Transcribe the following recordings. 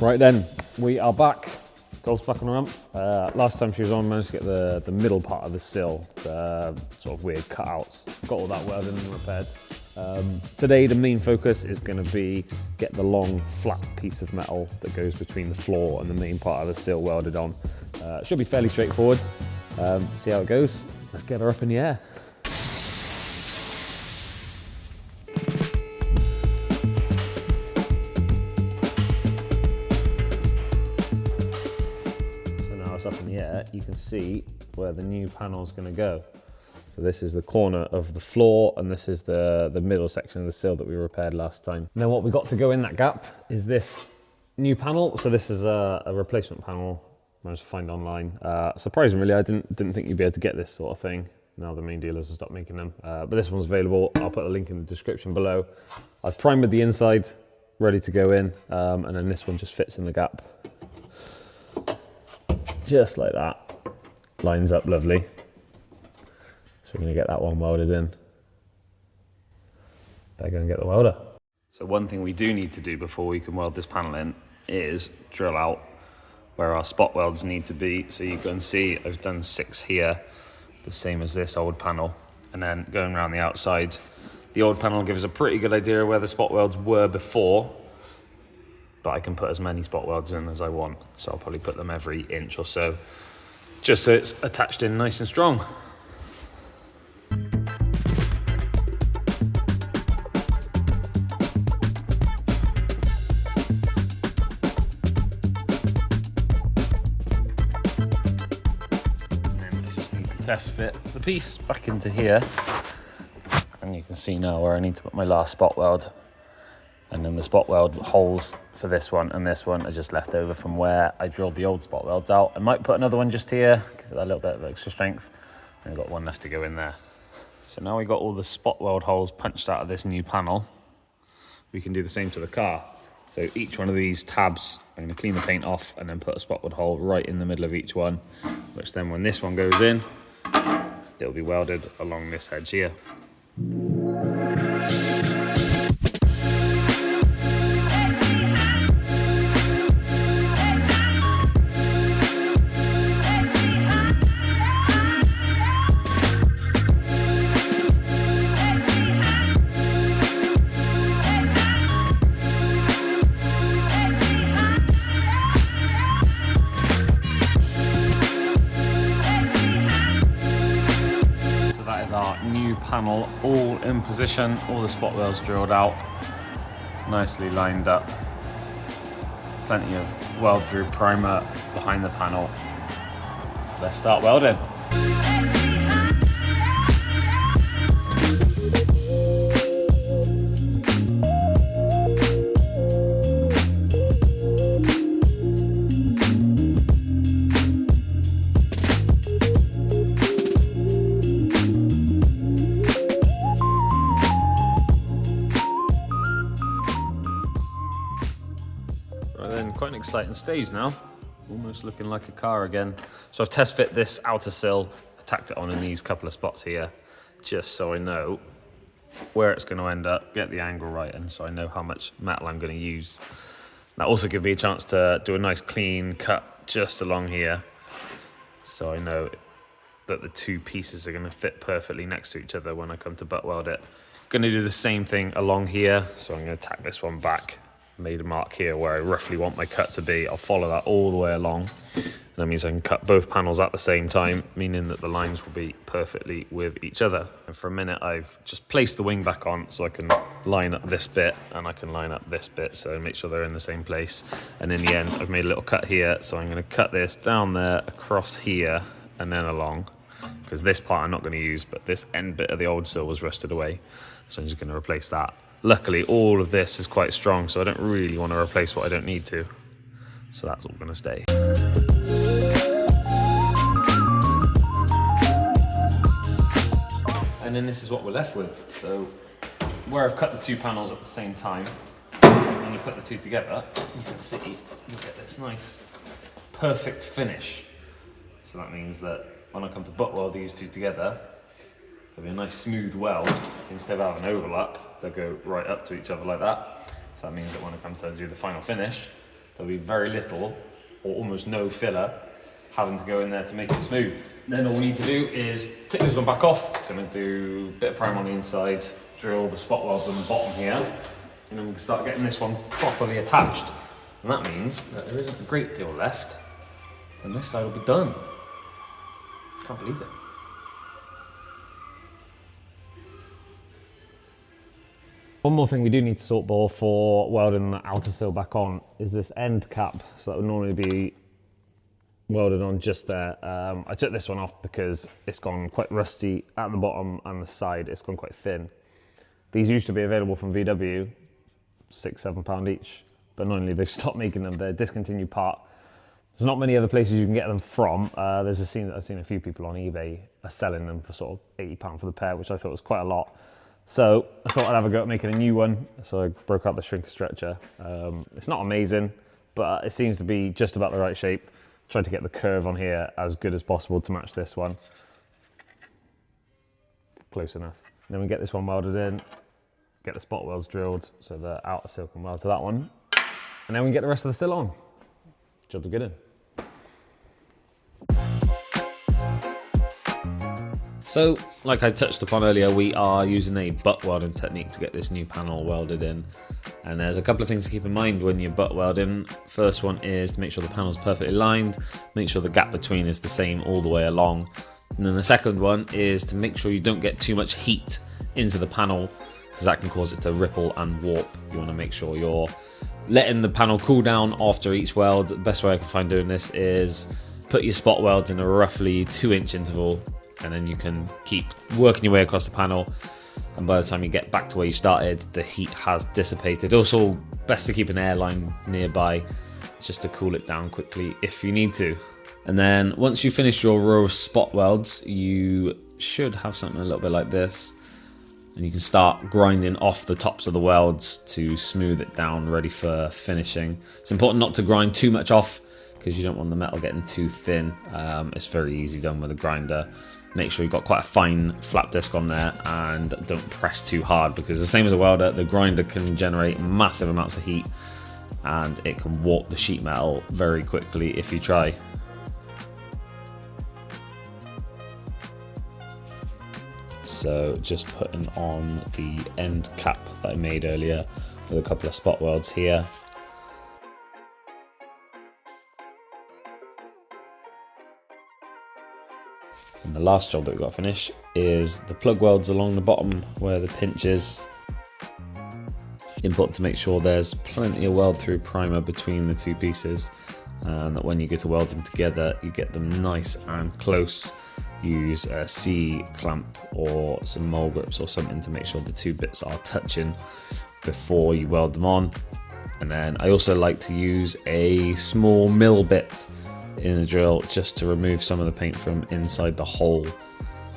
Right then, we are back. Golf's back on the ramp. Last time she was on, managed to get the middle part of the sill, the sort of weird cutouts. Got all that welded and repaired. Today, the main focus is going to be get the long, flat piece of metal that goes between the floor and the main part of the sill welded on. Should be fairly straightforward. See how it goes. Let's get her up in the air. Up in the air, you can see where the new panel is going to go. So this is the corner of the floor, and this is the middle section of the sill that we repaired last time. And then what we got to go in that gap is this new panel. So this is a replacement panel managed to find online. Surprisingly, really, I didn't think you'd be able to get this sort of thing. Now the main dealers have stopped making them, but this one's available. I'll put the link in the description below. I've primed the inside, ready to go in, and then this one just fits in the gap. Just like that, lines up lovely. So we're going to get that one welded in. Better go and get the welder. So one thing we do need to do before we can weld this panel in is drill out where our spot welds need to be. So you can see I've done 6 here, the same as this old panel. And then going around the outside, the old panel gives a pretty good idea of where the spot welds were before, but I can put as many spot welds in as I want. So I'll probably put them every inch or so, just so it's attached in nice and strong. And then I just need to test fit the piece back into here. And you can see now where I need to put my last spot weld. And then the spot weld holes for this one and this one are just left over from where I drilled the old spot welds out. I might put another one just here, give it a little bit of extra strength. And I've got one left to go in there. So now we got all the spot weld holes punched out of this new panel. We can do the same to the car. So each one of these tabs, I'm going to clean the paint off and then put a spot weld hole right in the middle of each one, which then when this one goes in, it'll be welded along this edge here. Our new panel all in position, all the spot welds drilled out, nicely lined up, plenty of weld through primer behind the panel. So let's start welding. Quite an exciting stage now, almost looking like a car again. So I've test fit this outer sill, tacked it on in these couple of spots here, just so I know where it's going to end up, get the angle right, and so I know how much metal I'm going to use. That also gives me a chance to do a nice clean cut just along here, so I know that the two pieces are going to fit perfectly next to each other when I come to butt weld it. Going to do the same thing along here, so I'm going to tack this one back. Made a mark here where I roughly want my cut to be. I'll follow that all the way along. And that means I can cut both panels at the same time, meaning that the lines will be perfectly with each other. And for a minute, I've just placed the wing back on so I can line up this bit and I can line up this bit, so make sure they're in the same place. And in the end, I've made a little cut here. So I'm going to cut this down there, across here, and then along. Because this part I'm not going to use, but this end bit of the old sill was rusted away. So I'm just going to replace that. Luckily, all of this is quite strong, so I don't really want to replace what I don't need to. So that's all going to stay. And then this is what we're left with. So where I've cut the two panels at the same time, and you put the two together, you can see you get this nice, perfect finish. So that means that when I come to butt weld these two together, there'll be a nice smooth weld. Instead of having an overlap, they'll go right up to each other like that. So that means that when I come to do the final finish, there'll be very little or almost no filler having to go in there to make it smooth. Then all we need to do is take this one back off. Gonna do a bit of primer on the inside, drill the spot welds on the bottom here, and then we can start getting this one properly attached. And that means that there isn't a great deal left, and this side will be done. Can't believe it. One more thing we do need to sort before welding the outer sill back on is this end cap. So that would normally be welded on just there. I took this one off because it's gone quite rusty at the bottom and the side. It's gone quite thin. These used to be available from VW, £6–7 each, but not only they've stopped making them, they're a discontinued part. There's not many other places you can get them from. There's a scene that I've seen a few people on eBay are selling them for sort of £80 for the pair, which I thought was quite a lot. So I thought I'd have a go at making a new one. So I broke out the shrinker stretcher. It's not amazing, but it seems to be just about the right shape. Tried to get the curve on here as good as possible to match this one. Close enough. And then we get this one welded in, get the spot welds drilled so the outer sill can weld to that one. And then we can get the rest of the sill on. Job to get in. So, like I touched upon earlier, we are using a butt welding technique to get this new panel welded in. And there's a couple of things to keep in mind when you're butt welding. First one is to make sure the panel's perfectly lined, make sure the gap between is the same all the way along. And then the second one is to make sure you don't get too much heat into the panel, because that can cause it to ripple and warp. You want to make sure you're letting the panel cool down after each weld. The best way I can find doing this is put your spot welds in a roughly 2-inch interval, and then you can keep working your way across the panel, and by the time you get back to where you started, the heat has dissipated. Also, best to keep an airline nearby just to cool it down quickly if you need to. And then once you finish your row of spot welds, you should have something a little bit like this, and you can start grinding off the tops of the welds to smooth it down, ready for finishing. It's important not to grind too much off because you don't want the metal getting too thin. It's very easy done with a grinder. Make sure you've got quite a fine flat disc on there and don't press too hard, because the same as a welder, the grinder can generate massive amounts of heat and it can warp the sheet metal very quickly if you try. So just putting on the end cap that I made earlier with a couple of spot welds here. And the last job that we've got to finish is the plug welds along the bottom where the pinch is. Important to make sure there's plenty of weld through primer between the two pieces, and that when you go to weld them together, you get them nice and close. Use a C-clamp or some mole grips or something to make sure the two bits are touching before you weld them on. And then I also like to use a small mill bit in the drill just to remove some of the paint from inside the hole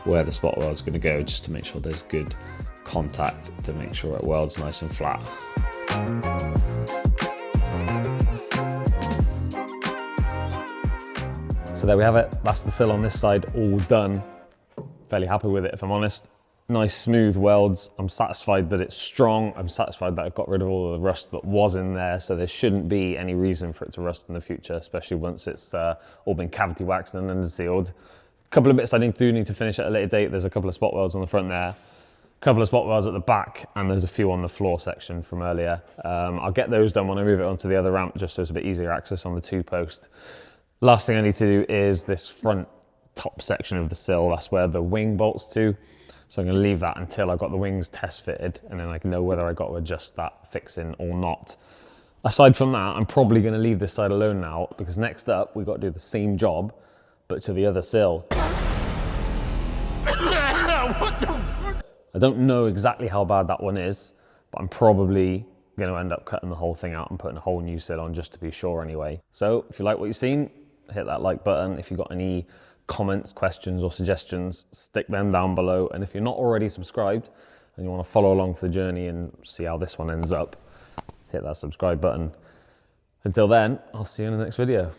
where the spot weld is going to go, just to make sure there's good contact to make sure it welds nice and flat. So there we have it, that's the sill on this side all done. Fairly happy with it if I'm honest. Nice smooth welds. I'm satisfied that it's strong. I'm satisfied that I've got rid of all of the rust that was in there, so there shouldn't be any reason for it to rust in the future, especially once it's all been cavity waxed and then sealed. A couple of bits I need to finish at a later date. There's a couple of spot welds on the front there, a couple of spot welds at the back, and there's a few on the floor section from earlier. I'll get those done when I move it onto the other ramp, just so it's a bit easier access on the 2-post. Last thing I need to do is this front top section of the sill. That's where the wing bolts to. So I'm going to leave that until I've got the wings test fitted, and then I can know whether I got to adjust that fixing or not. Aside from that, I'm probably going to leave this side alone now, because next up we've got to do the same job, but to the other sill. I don't know exactly how bad that one is, but I'm probably going to end up cutting the whole thing out and putting a whole new sill on just to be sure anyway. So if you like what you've seen, hit that like button. If you've got any comments, questions or suggestions, stick them down below. And if you're not already subscribed and you want to follow along for the journey and see how this one ends up, hit that subscribe button. Until then, I'll see you in the next video.